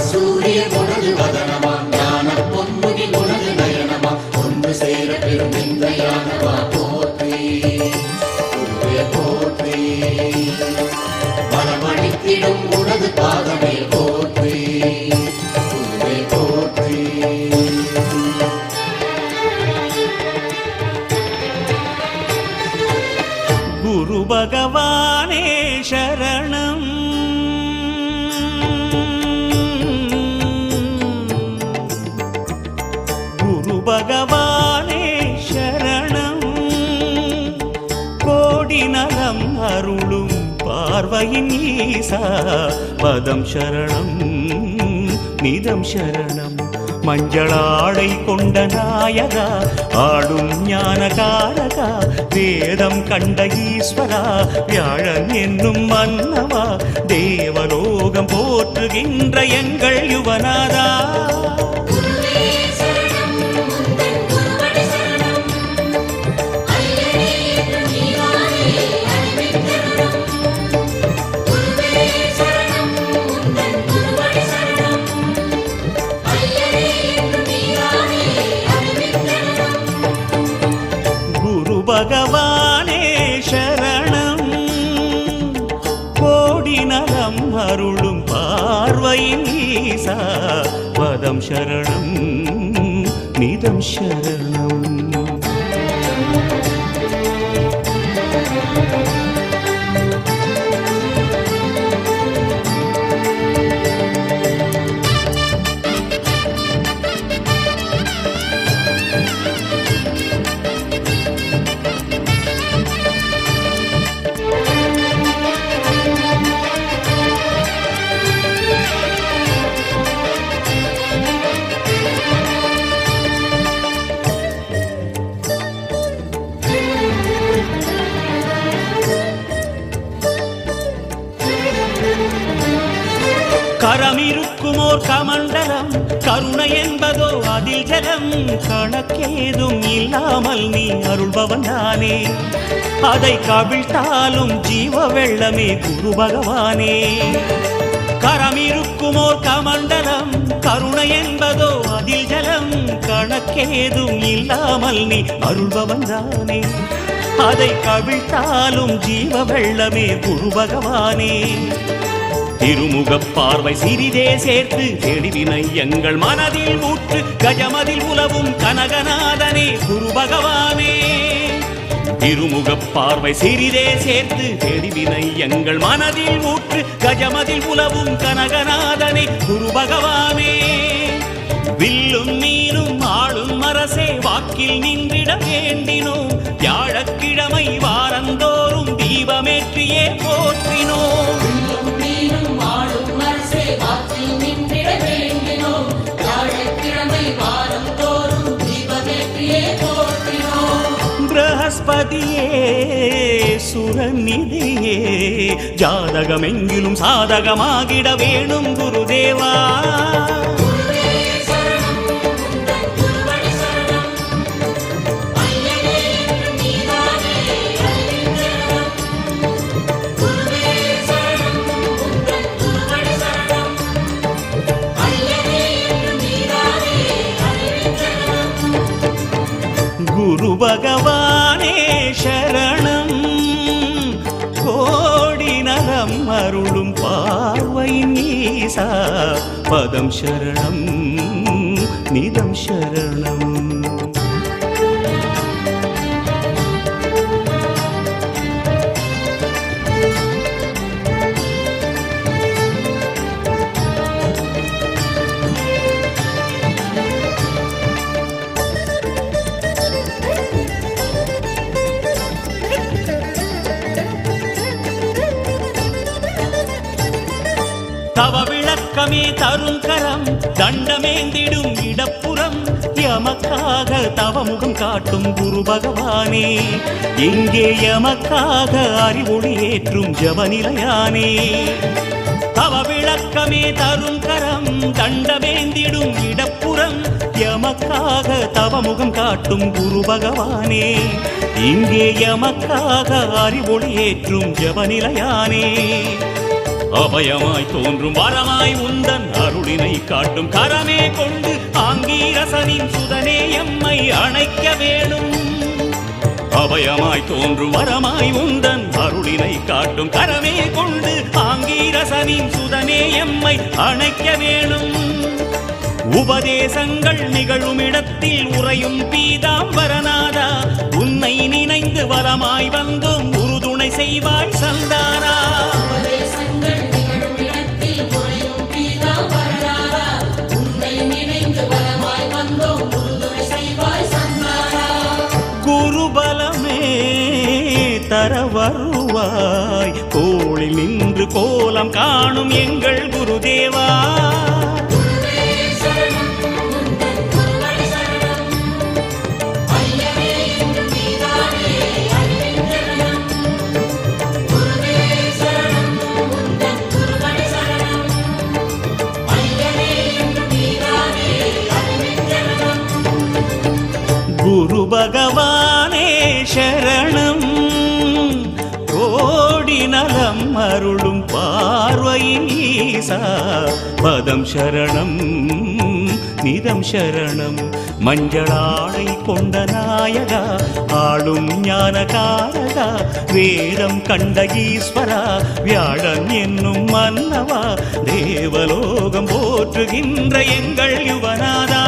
சூரிய உனது வதனமா ஞான பொன்முகி உனது நயனமா ஒன்று சேர பெரும் இந்திரயானவா போற்றி குருவே போற்றி பலமளித்திடும் உனது பாதமே போற்றி குருவே போற்றி குரு பகவானே சரணம் பகவானே சரணம் கோடி நலம் அருளும் பார்வையின் ஈசா பதம் சரணம் நிதம் சரணம் மஞ்சளாடை கொண்ட நாயகா ஆடும் ஞானகாரகா வேதம் கண்ட ஈஸ்வரா வியாழன் என்னும் மன்னவா தேவலோகம் போற்றுகின்ற எங்கள் யுவனாதா பகவானே சரணம் கோடி நலம் அருளும் பார்வையின் ஈசா பதம் சரணம் நிதம் சரணம் கரமிருக்குமோர் கமண்டலம் கருணை என்பதோ அதில் ஜலம் கணக்கேதும் இல்லாமல் நீ அருள்பவன் தானே அதை கவிழ்த்தாலும் ஜீவ வெள்ளமே குரு பகவானே கரமிருக்குமோர் கமண்டலம் கருணை என்பதோ அதில் ஜலம் கணக்கேதும் இல்லாமல் நீ அருள்பவன் தானே அதை கவிழ்த்தாலும் ஜீவ வெள்ளமே குரு பகவானே திருமுகப் பார்வை சிறிதே சேர்த்து தெளிவினை எங்கள் மனதில் ஊற்று கஜமதில் உலவும் கனகநாதனே குரு பகவானே திருமுகப் பார்வை சிறிதே சேர்த்து தெளிவினை எங்கள் மனதில் ஊற்று கஜமதில் உலவும் கனகநாதனே குரு பகவானே வில்லும் மீனும் ஆளும் அரசே வாக்கில் நின்றிட வேண்டினோம் வியாழக்கிழமை வாரந்தோறும் தீபமேற்றியே போற்றினோம் பிரகஸ்பதியே சுரநிதியே ஜாதகமெங்கிலும் சாதகமாகிட வேணும் குருதேவா குரு பகவானே சரணம் கோடி நலம் அருளும் பார்வையின் ஈசா பதம் சரணம் நிதம் சரணம் தவ விளக்கமே தரும் கரம் தண்டமேந்திடும் இடப்புறம் எமக்காக தவமுகம் காட்டும் குரு பகவானே எங்கே எமக்காக அறிவொளி ஏற்றும் ஜபநிலையானே தவ விளக்கமே தரும் கரம் தண்டமேந்திடும் இடப்புறம் எமக்காக தவமுகம் காட்டும் குரு பகவானே இங்கே எமக்காக அறிவொளி ஏற்றும் ஜபநிலையானே அபயமாய் தோன்றும் வரமாய் உந்தன் அருளினை காட்டும் கரமே கொண்டு ஆங்கீரசனின் சுதனே எம்மை அணைக்க வேணும். அபயமாய் தோன்றும் வரமாய் உந்தன் அருளினை காட்டும் கரமே கொண்டு ஆங்கீரசனின் சுதனே எம்மை அணைக்க வேணும். உபதேசங்கள் நிகழும் இடத்தில் உறையும் பீதாம்பரநாதா, உன்னை நினைந்து வரமாய் வந்தோம் உறுதுணை செய்வாய் சந்தானா. உபதேசங்கள் நிகழும் இடத்தில் உறையும் பீதாம்பரநாதா, உன்னை நினைந்து வரமாய் வந்தோம் உறுதுணை செய்வாய் சந்தானா. குருபலமே தர வருவாய், கோளில் நின்று கோலம் காணும் எங்கள் குருதேவா. குரு பகவானே சரணம், கோடி நலம் அருளும் பார்வையின் ஈசா பதம் சரணம் நிதம் சரணம். மஞ்சளாடை கொண்ட நாயகா, ஆளும் ஞானகாரகா, வேதம் கண்ட ஈஸ்வரா, வியாழன் என்னும் மன்னவா, தேவலோகம் போற்றுகின்ற எங்கள் யுவநாதா.